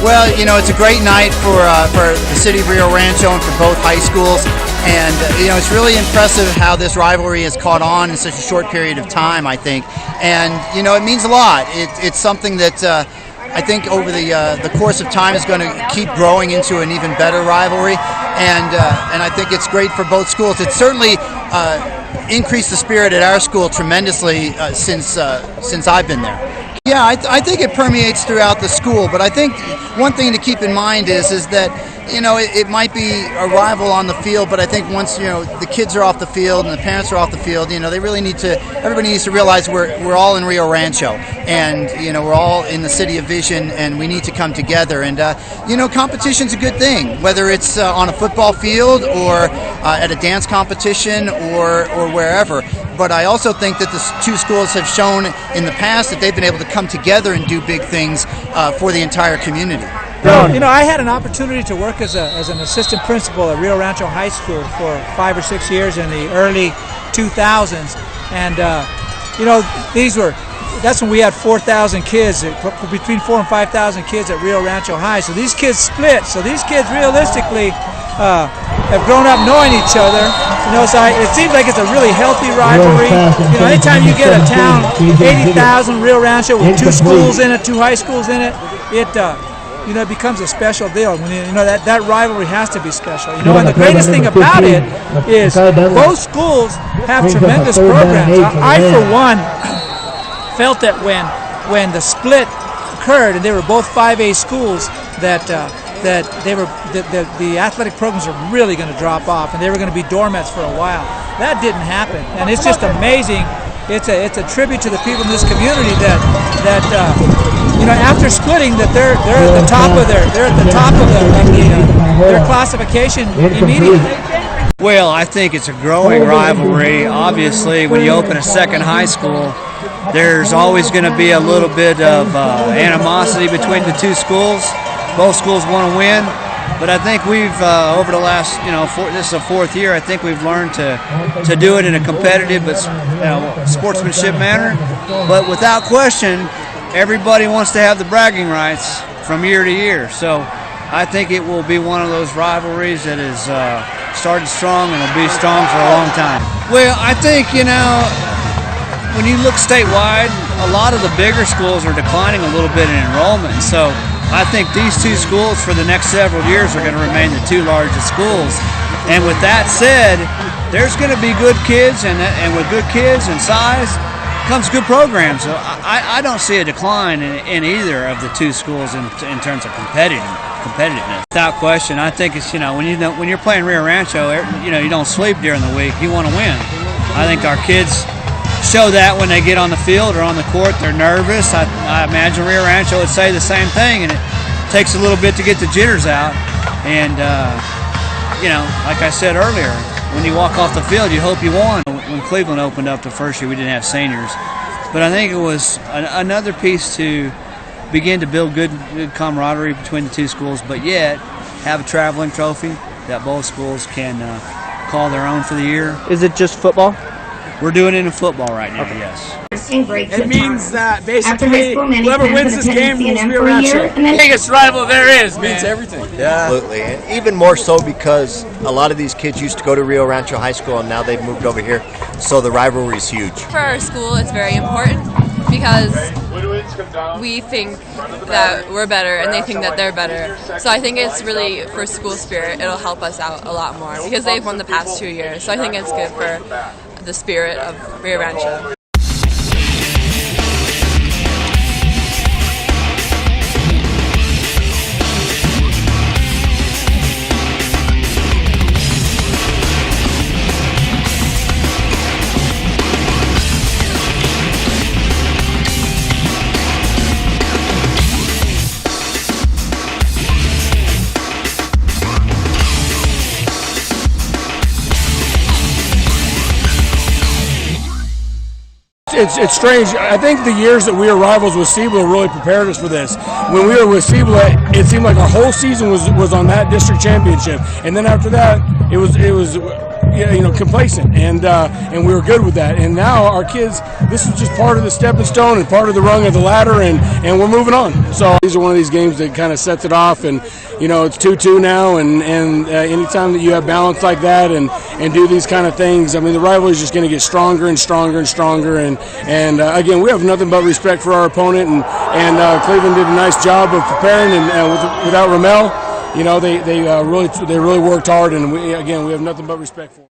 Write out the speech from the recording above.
Well, you know, it's a great night for the city of Rio Rancho and for both high schools. And, you know, it's really impressive how this rivalry has caught on in such a short period of time, I think. And, you know, it means a lot. It's something that I think over the course of time is going to keep growing into an even better rivalry. And I think it's great for both schools. It's certainly increased the spirit at our school tremendously since I've been there. Yeah, I think it permeates throughout the school, but I think one thing to keep in mind is that, you know, it might be a rival on the field, but I think once, you know, the kids are off the field and the parents are off the field, you know, everybody needs to realize we're all in Rio Rancho, and, you know, we're all in the city of Vision, and we need to come together. And, you know, competition's a good thing, whether it's on a football field or at a dance competition or wherever. But I also think that the two schools have shown in the past that they've been able to come together and do big things for the entire community. You know, I had an opportunity to work as an assistant principal at Rio Rancho High School for 5 or 6 years in the early 2000s, and you know, that's when we had 4,000 kids, between 4,000 and 5,000 kids at Rio Rancho High. So these kids split. So these kids realistically have grown up knowing each other. You know, so it seems like it's a really healthy rivalry. You know, anytime you get a town 80,000 Rio Rancho with 2 schools in it, 2 high schools in it, you know, it becomes a special deal. When you know that rivalry has to be special. You know, and the greatest thing about it is both schools have tremendous programs. I for one, felt that when the split occurred and they were both 5A schools, that the athletic programs are really going to drop off and they were going to be doormats for a while. That didn't happen, and it's just amazing. It's a tribute to the people in this community that you know, after splitting, that they're at the top of their classification immediately. Well, I think it's a growing rivalry. Obviously, when you open a second high school, there's always going to be a little bit of animosity between the two schools. Both schools want to win, but I think we've over the last, you know, this is the 4th year. I think we've learned to do it in a competitive but, you know, sportsmanship manner. But without question, everybody wants to have the bragging rights from year to year. So I think it will be one of those rivalries that is started strong and will be strong for a long time. Well, I think, you know, when you look statewide, a lot of the bigger schools are declining a little bit in enrollment. So I think these 2 schools for the next several years are going to remain the 2 largest schools. And with that said, there's going to be good kids, and with good kids and size comes good programs. So I don't see a decline in either of the 2 schools in terms of competitiveness. Without question, I think it's, you know, when you're playing Rio Rancho, you know, you don't sleep during the week. You want to win. I think our kids show that when they get on the field or on the court. They're nervous. I imagine Rio Rancho would say the same thing, and it takes a little bit to get the jitters out. And you know, like I said earlier, when you walk off the field, you hope you won. When Cleveland opened up the first year, we didn't have seniors, but I think it was another piece to begin to build good camaraderie between the 2 schools, but yet have a traveling trophy that both schools can call their own for the year. Is it just football? We're doing it in football right now, yes. It means that basically whoever wins this game rules Rio Rancho. The biggest rival there is, man. Means everything. Yeah. Absolutely, and even more so because a lot of these kids used to go to Rio Rancho High School and now they've moved over here, so the rivalry is huge. For our school, it's very important because we think that we're better and they think that they're better. So I think it's really, for school spirit, it'll help us out a lot more because they've won the past 2 years. So I think it's good for the spirit of Rio Rancho. It's strange. I think the years that we were rivals with Cibola really prepared us for this. When we were with Cibola, it seemed like our whole season was on that district championship, and then after that, it was complacent, and we were good with that. And now our kids, this is just part of the stepping stone and part of the rung of the ladder, and we're moving on. So these are one of these games that kind of sets it off, and it's 2-2 now, and anytime that you have balance like that and do these kind of things, I mean, the rivalry is just going to get stronger and stronger and stronger. And again, we have nothing but respect for our opponent, and Cleveland did a nice job of preparing, and without Ramel, they really worked hard, and we have nothing but respect for them.